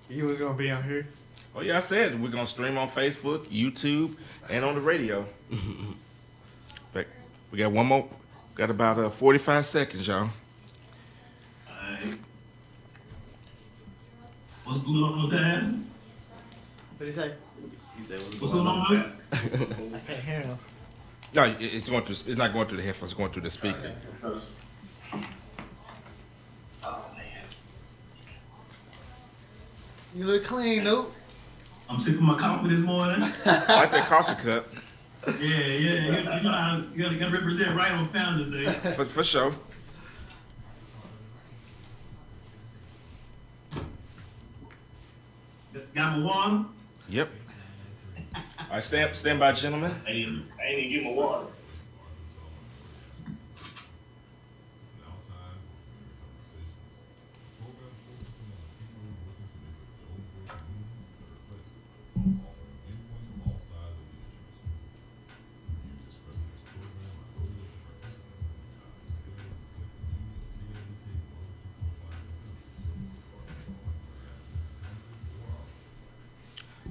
You was gonna be on here. Oh yeah, I said we're gonna stream on Facebook, YouTube, and on the radio. In fact, we got one more. Got about 45 seconds, y'all. Alright. What's going on with that? What did he say? He said, What's going on with that? I can't hear him. No, it's going through. It's not going through the headphones. It's going through the speaker. Oh man. You look clean, nope. I'm sipping my coffee this morning. I like that coffee cup. Yeah. You know how you gotta represent right on Founders Day. For sure. Got my water? Yep. All right, stand by, gentlemen. I ain't even get my water.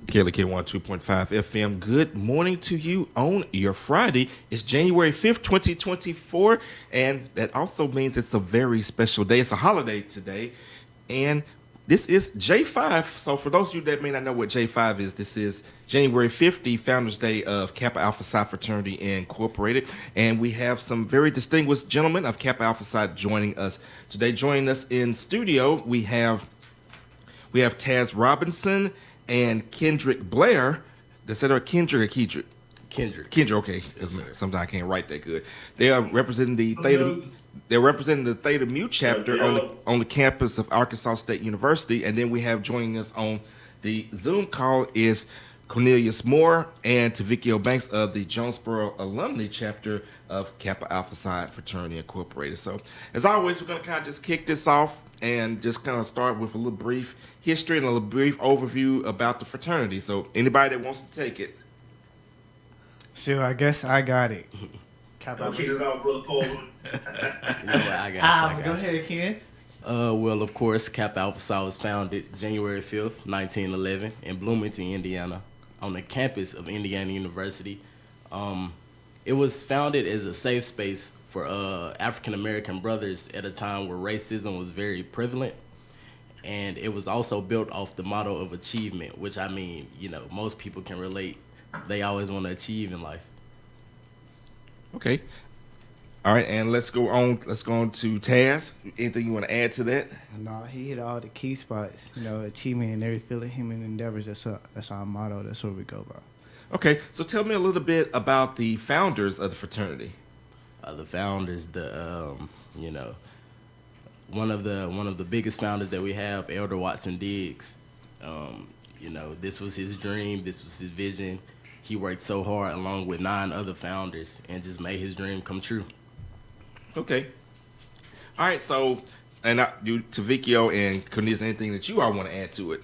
KLK 102.5 FM. Good morning to you on your Friday. It's January 5th, 2024, and that also means it's a very special day. It's a holiday today, and this is J5. So for those of you that may not know what J5 is, this is January 5th, the Founders Day of Kappa Alpha Psi Fraternity Incorporated, and we have some very distinguished gentlemen of Kappa Alpha Psi joining us today. Joining us in studio, we have Taz Robinson and Kendrick Blair. Is that Kendrick or Kedrick? Kendrick, okay. Yes, sometimes I can't write that good. They are representing the Theta. They're representing the Theta Mu chapter on the campus of Arkansas State University, and then we have joining us on the Zoom call is Cornelius Moore and Tavikio Banks of the Jonesboro Alumni chapter of Kappa Alpha Psi Fraternity Incorporated. So, as always, we're going to kind of just kick this off and just kind of start with a little brief history and a little brief overview about the fraternity. So, anybody that wants to take it. Sure, I guess I got it. Don't kick us out, Brother Paul. You know what? I got you. Go ahead, Ken. Well, of course, Kappa Alpha Psi was founded January 5th, 1911 in Bloomington, Indiana, on the campus of Indiana University. It was founded as a safe space for African-American brothers at a time where racism was very prevalent. And it was also built off the motto of achievement, which, I mean, you know, most people can relate. They always want to achieve in life. Okay. All right, and let's go on. Let's go on to Taz. Anything you want to add to that? No, he hit all the key spots. You know, achievement in every field of human endeavors. That's our motto. That's what we go by. Okay, so tell me a little bit about the founders of the fraternity. The founders, you know, one of the biggest founders that we have, Elder Watson Diggs. You know, this was his dream. This was his vision. He worked so hard along with 9 other founders and just made his dream come true. Okay. All right, so, and you, Tavikio and Cornelius, anything that you all want to add to it?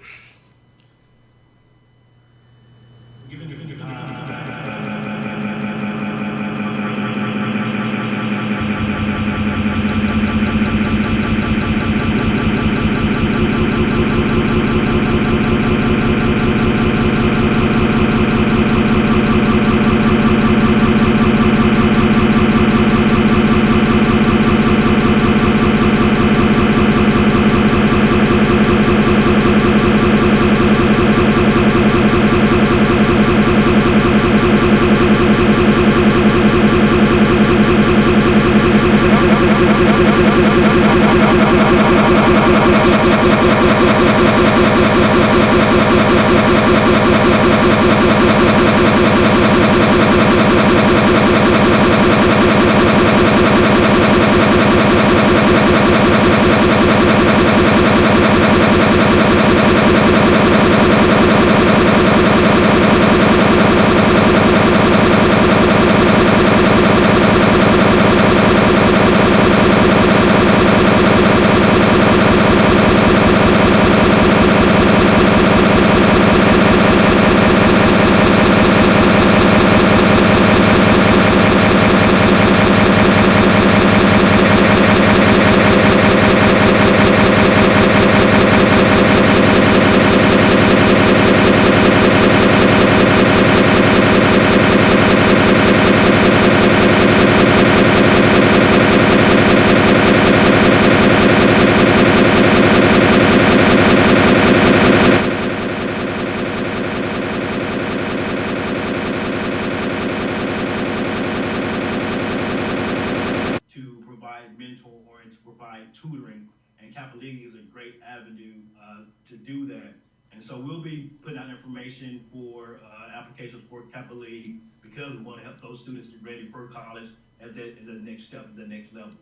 to do that. And so we'll be putting out information for applications for Kappa League because we want to help those students get ready for college at the next step, the next level.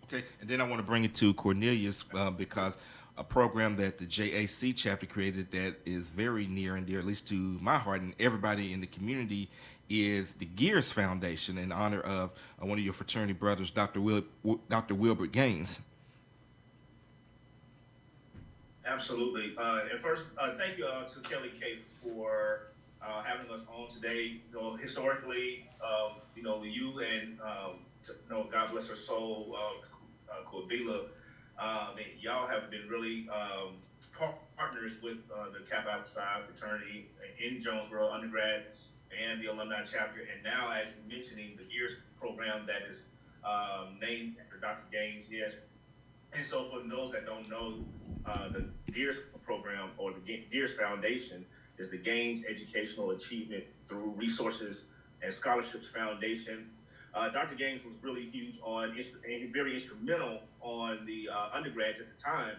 Okay, and then I want to bring it to Cornelius because a program that the JAC chapter created that is very near and dear, at least to my heart and everybody in the community, is the Gears Foundation in honor of one of your fraternity brothers, Dr. Wilbert Gaines. Absolutely. And first, thank you to Kelly Kate for having us on today. Historically, you and God bless her soul, Corbila, y'all have been really partners with the Kappa Alpha Psi fraternity in Jonesboro undergrad and the alumni chapter. And now, as you're mentioning, the Gears program that is named after Dr. Gaines, yes. And so for those that don't know, the Gears program or the Gears Foundation is the Gaines Educational Achievement Through Resources and Scholarships Foundation. Dr. Gaines was really huge and very instrumental on the undergrads at the time,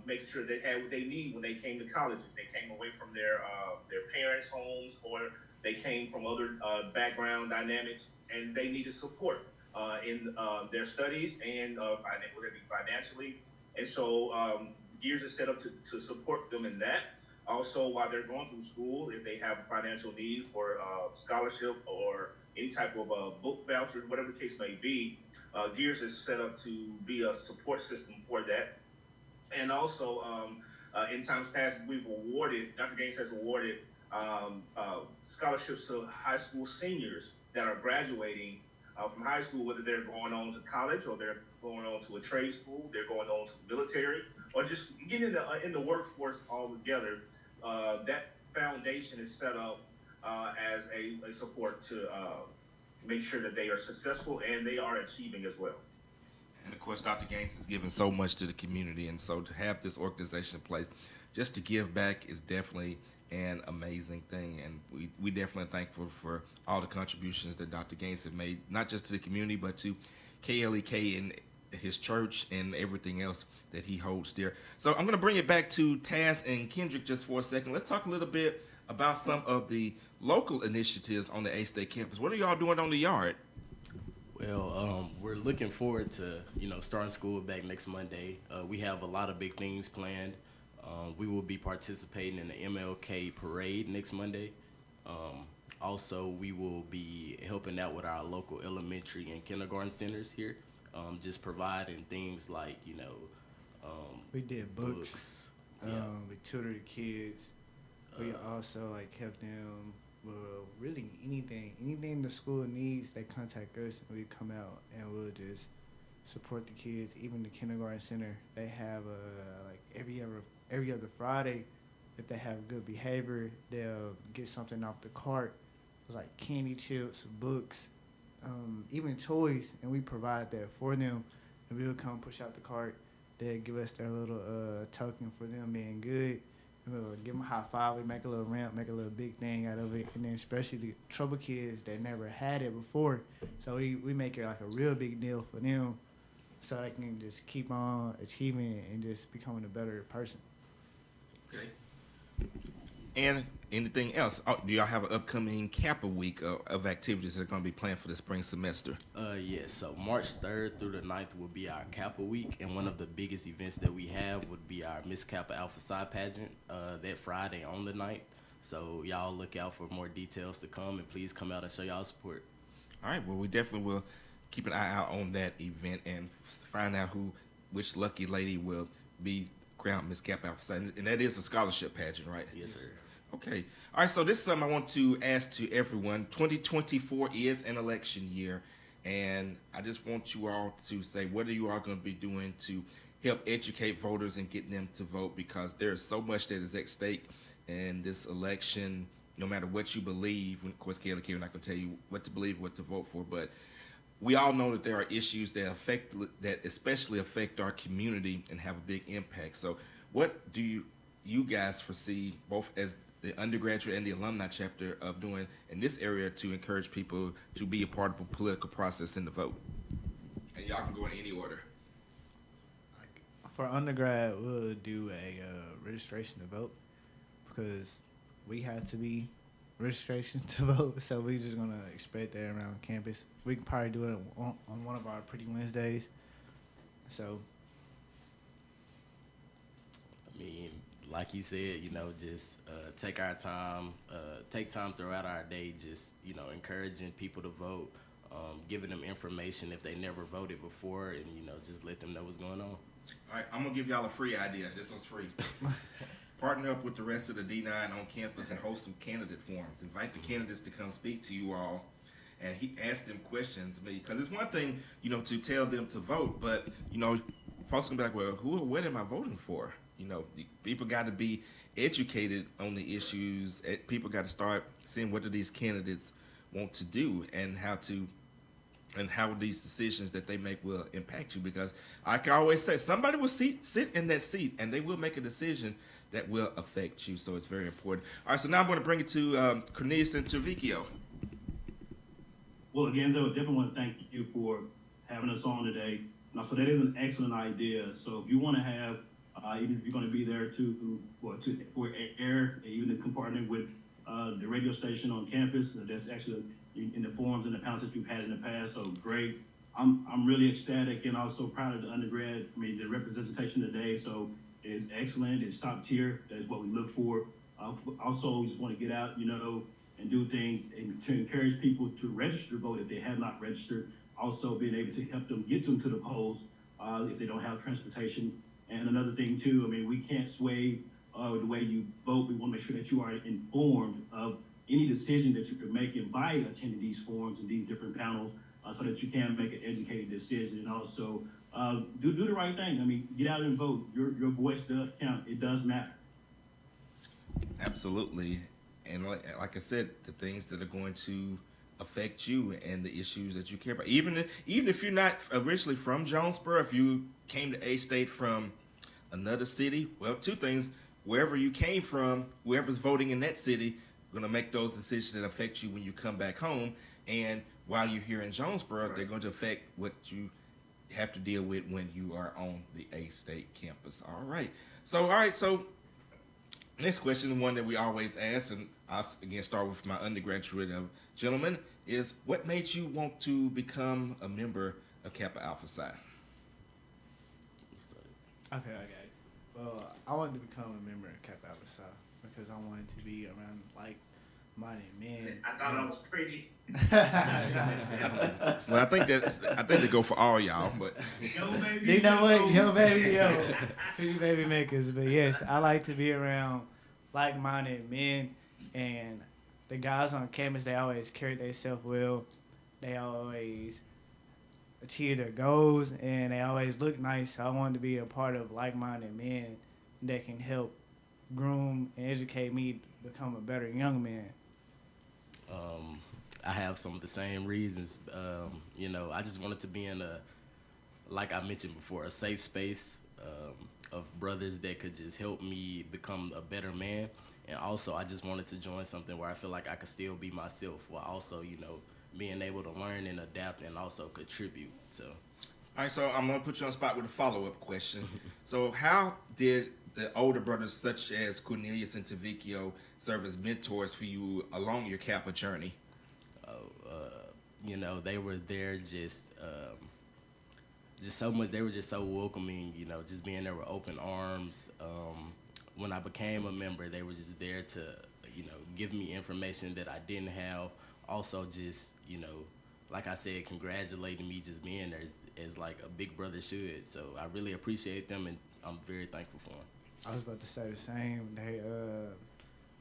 making sure they had what they need when they came to colleges. They came away from their parents' homes, or they came from other background dynamics, and they needed support in their studies and whether it be financially. And so Gears is set up to support them in that. Also, while they're going through school, if they have a financial need for scholarship or any type of book voucher, whatever the case may be, Gears is set up to be a support system for that. And also, in times past, Dr. Gaines has awarded scholarships to high school seniors that are graduating from high school, whether they're going on to college or they're going on to a trade school, they're going on to military, or just getting in the workforce altogether. That foundation is set up as a support to make sure that they are successful and they are achieving as well. And of course, Dr. Gaines has given so much to the community, and so to have this organization in place, just to give back is definitely an amazing thing. And we definitely are thankful for all the contributions that Dr. Gaines have made, not just to the community, but to KLEK and his church and everything else that he holds dear. So I'm going to bring it back to Taz and Kendrick just for a second. Let's talk a little bit about some of the local initiatives on the A-State campus. What are y'all doing on the yard? Well, we're looking forward to, starting school back next Monday. We have a lot of big things planned. We will be participating in the MLK parade next Monday. Also, we will be helping out with our local elementary and kindergarten centers here, just providing things like, We did books. Yeah. We tutored kids. We also help them. Well, really anything the school needs, they contact us and we come out and we'll just support the kids. Even the kindergarten center, they have every other Friday, if they have good behavior, they'll get something off the cart. It's like candy, chips, books, even toys, and we provide that for them. And we'll come push out the cart. They'll give us their little token for them being good. We'll give them a high five. We make a little ramp, make a little big thing out of it. And then especially the trouble kids that never had it before. So we make it like a real big deal for them so they can just keep on achieving and just becoming a better person. Okay. And anything else? Do y'all have an upcoming Kappa week of activities that are going to be planned for the spring semester? Yes. So March 3rd through the 9th will be our Kappa week, and one of the biggest events that we have would be our Miss Kappa Alpha Psi pageant that Friday on the 9th. So y'all look out for more details to come, and please come out and show y'all support. All right. Well, we definitely will keep an eye out on that event and find out which lucky lady will be crowned Miss Kappa Alpha Psi. And that is a scholarship pageant, right? Yes, sir. Okay. All right. So this is something I want to ask to everyone. 2024 is an election year, and I just want you all to say, what are you all going to be doing to help educate voters and get them to vote? Because there is so much that is at stake in this election, no matter what you believe. Of course, Kayla, we're not going to tell you what to believe, what to vote for, but we all know that there are issues that especially affect our community and have a big impact. So what do you guys foresee, both as the undergraduate and the alumni chapter, of doing in this area to encourage people to be a part of the political process and to vote? And y'all can go in any order. for undergrad, we'll do a registration to vote because we have to be registration to vote. So we're just gonna expect that around campus. We can probably do it on one of our Pretty Wednesdays. So, I mean, like he said, just take our time, take time throughout our day, just, encouraging people to vote, giving them information if they never voted before, and, just let them know what's going on. All right, I'm going to give y'all a free idea. This one's free. Partner up with the rest of the D9 on campus and host some candidate forums. Invite the candidates to come speak to you all and ask them questions. Because it's one thing, to tell them to vote, but, folks can be like, well, what am I voting for? People got to be educated on the issues. People got to start seeing what do these candidates want to do and how these decisions that they make will impact you. Because I can always say somebody will sit in that seat and they will make a decision that will affect you. So it's very important. All right, so now I'm going to bring it to Cornelius and Tavicchio. Well, again, I definitely want to thank you for having us on today. Now, so that is an excellent idea. So if you want to have, even if you're going to be there for air, even to partner with the radio station on campus, that's actually in the forums and the panels that you've had in the past. So great. I'm really ecstatic and also proud of the undergrad. The representation today. So it is excellent. It's top tier. That's what we look for. Also, we just want to get out, and do things and to encourage people to register to vote if they have not registered. Also, being able to help them get them to the polls if they don't have transportation. And another thing too, we can't sway the way you vote. We want to make sure that you are informed of any decision that you're making by attending these forums and these different panels, so that you can make an educated decision. And also do the right thing. Get out and vote. Your voice does count. It does matter. Absolutely. And like I said, the things that are going to affect you and the issues that you care about. Even if you're not originally from Jonesboro, if you came to A-State from another city, well, two things. Wherever you came from, whoever's voting in that city, going to make those decisions that affect you when you come back home. And while you're here in Jonesboro, they're going to affect what you have to deal with when you are on the A-State campus. All right. So next question, the one that we always ask, and I'll again start with my undergraduate gentleman, is what made you want to become a member of Kappa Alpha Psi? Okay. Well, I wanted to become a member of Kappa Alpha Psi because I wanted to be around like-minded men. I thought I was pretty. Well, I think they go for all y'all, but Yo, baby. You know what? Yo, baby, pretty baby makers. But yes, I like to be around like-minded men, and the guys on campus, they always carry themselves well. They always achieve their goals, and they always look nice. So I wanted to be a part of like-minded men that can help groom and educate me to become a better young man. I have some of the same reasons. I just wanted to be in like I mentioned before, a safe space of brothers that could just help me become a better man. And also, I just wanted to join something where I feel like I could still be myself while also, being able to learn and adapt and also contribute. So, all right. So I'm gonna put you on the spot with a follow-up question. So how did the older brothers, such as Cornelius and Tavicchio, serve as mentors for you along your Kappa journey? They were there just so much. They were just so welcoming, just being there with open arms. When I became a member, they were just there to, give me information that I didn't have. Also just, like I said, congratulating me just being there as like a big brother should. So I really appreciate them, and I'm very thankful for them. I was about to say the same.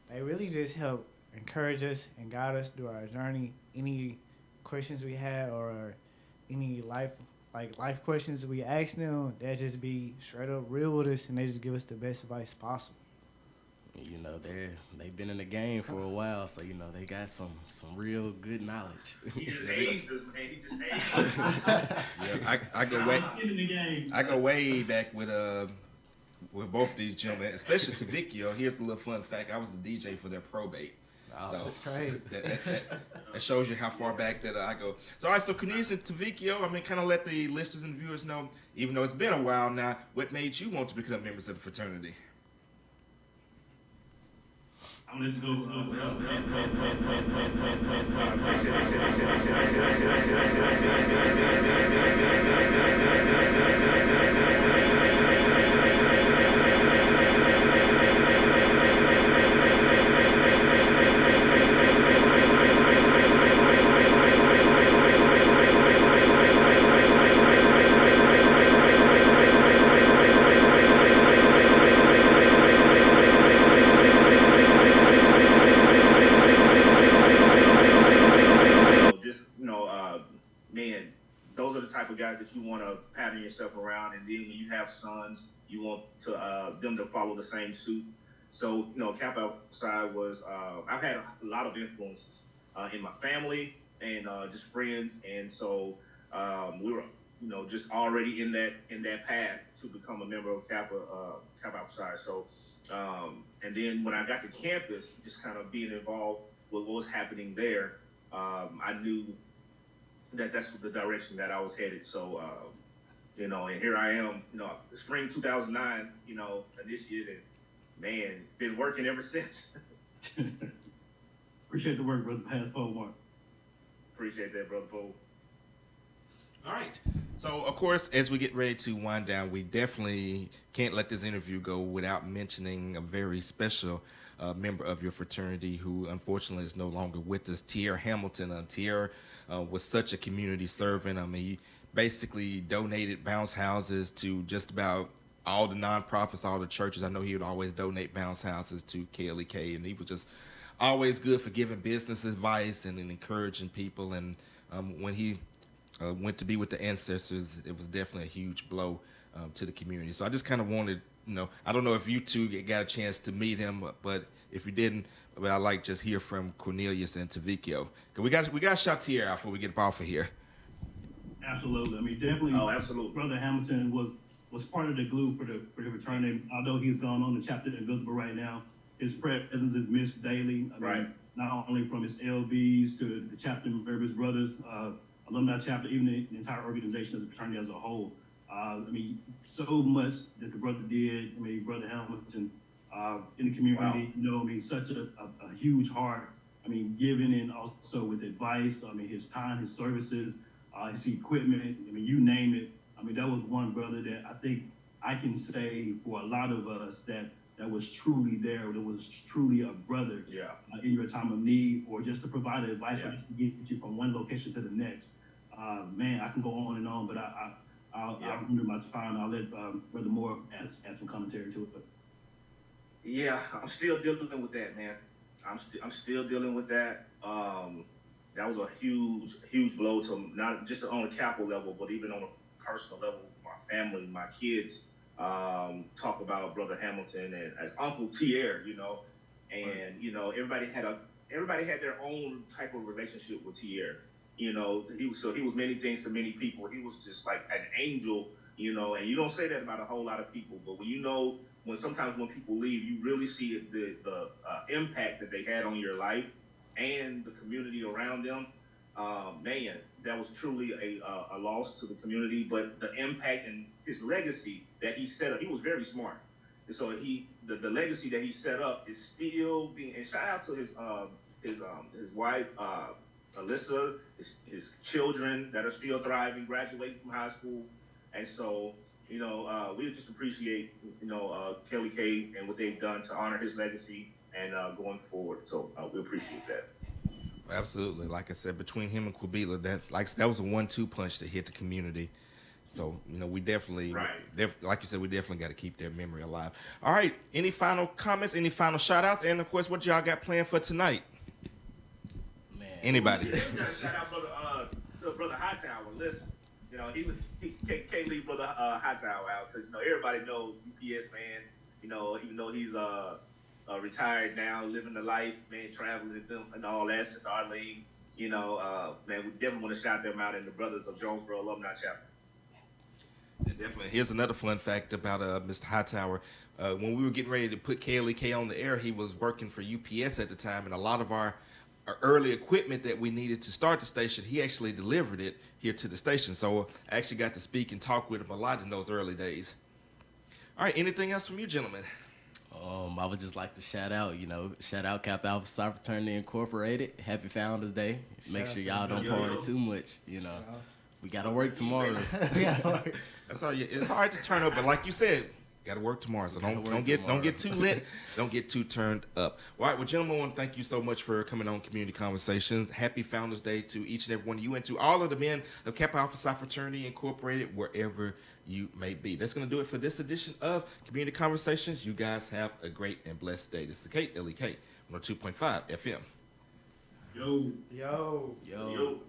They really just help encourage us and guide us through our journey. Any questions we had or any life questions we ask them, they just be straight up real with us, and they just give us the best advice possible. They've been in the game for a while, so they got some real good knowledge. He just aged us, man. He just aged us. Yeah, I go way back with both these gentlemen, especially Tavicchio. Here's a little fun fact: I was the DJ for their probate. So That's crazy. that shows you how far back that I go. So, all right, so Cornelius and Tavicchio, I mean, kind of let the listeners and viewers know, even though it's been a while now, what made you want to become members of the fraternity? I'm gonna just go. Man, those are the type of guys that you want to pattern yourself around. And then when you have sons, you want to them to follow the same suit. So, Kappa outside was, I've had a lot of influences in my family and just friends. And so we were, just already in that path to become a member of Kappa outside. So, and then when I got to campus, just kind of being involved with what was happening there, I knew that's the direction that I was headed. So, and here I am, spring 2009, initiated, and man, been working ever since. Appreciate the work, brother. Pass forward, Mark. Appreciate that, brother Paul. All right. So, of course, as we get ready to wind down, we definitely can't let this interview go without mentioning a very special member of your fraternity who unfortunately is no longer with us, Tierra Hamilton. Tierra was such a community servant. I mean, he basically donated bounce houses to just about all the nonprofits, all the churches. I know he would always donate bounce houses to KLEK, and he was just always good for giving business advice and encouraging people. And when he went to be with the ancestors, it was definitely a huge blow to the community. So I just kind of wanted, I don't know if you two got a chance to meet him, but if you didn't, but I'd like just hear from Cornelius and Tavicchio. We got to shout Tierra out before we get up off of here. Absolutely. I mean, definitely. Oh, absolutely. Brother Hamilton was part of the glue for the fraternity. Although he's gone on the chapter in Visible right now, his presence is missed daily. I mean, right. Not only from his LBs to the chapter members, brothers, alumni chapter, even the entire organization of the fraternity as a whole. I mean, so much that the brother did. I mean, Brother Hamilton in the community, wow. I mean, such a huge heart. I mean, giving and also with advice. I mean, his time, his services, his equipment. I mean, you name it. I mean, that was one brother that I think I can say for a lot of us that was truly there, that was truly a brother in your time of need, or just to provide advice or just to get you from one location to the next. Man, I can go on and on, but I'll remember my time. I'll let Brother Moore add some commentary to it. Yeah, I'm still dealing with that, man. I'm still dealing with that. That was a huge blow to not just on a capital level, but even on a personal level. My family, my kids talk about Brother Hamilton and as Uncle Tierra, and everybody had their own type of relationship with Tierra. He was many things to many people. He was just like an angel, and you don't say that about a whole lot of people, but when sometimes when people leave, you really see the impact that they had on your life and the community around them. Man, that was truly a loss to the community, but the impact and his legacy that he set up, he was very smart. And so the legacy that he set up is still being, and shout out to his wife, Alyssa, his children that are still thriving, graduating from high school. And so, we just appreciate, Kelly K and what they've done to honor his legacy and going forward. So we appreciate that. Absolutely. Like I said, between him and Quabila, that was a 1-2 punch that hit the community. So, we definitely, like you said, we definitely got to keep their memory alive. All right. Any final comments, any final shout outs? And of course, what y'all got planned for tonight? Man. Anybody? We got to shout out Brother Hightower. Listen, he can't leave Brother Hightower out because, everybody knows UPS, man, even though he's retired now, living the life, man, traveling with them and all that, Sister Arlene, man, we definitely want to shout them out in the Brothers of Jonesboro Alumni Chapter. Definitely. Here's another fun fact about Mr. Hightower. When we were getting ready to put KLEK on the air, he was working for UPS at the time, and a lot of our early equipment that we needed to start the station, he actually delivered it here to the station. So I actually got to speak and talk with him a lot in those early days. All right, anything else from you, gentlemen? I would just like to shout out Kappa Alpha Psi Fraternity Incorporated. Happy Founders Day. Make sure y'all don't party too much. We gotta work tomorrow. That's all. It's hard to turn up, but like you said, got to work tomorrow. So don't get too lit. Don't get too turned up. All right, well, gentlemen, I want to thank you so much for coming on Community Conversations. Happy Founders Day to each and every one of you, and to all of the men of Kappa Alpha Psi Fraternity Incorporated, wherever you may be. That's going to do it for this edition of Community Conversations. You guys have a great and blessed day. This is KLEK 102.5 FM. Yo. Yo. Yo.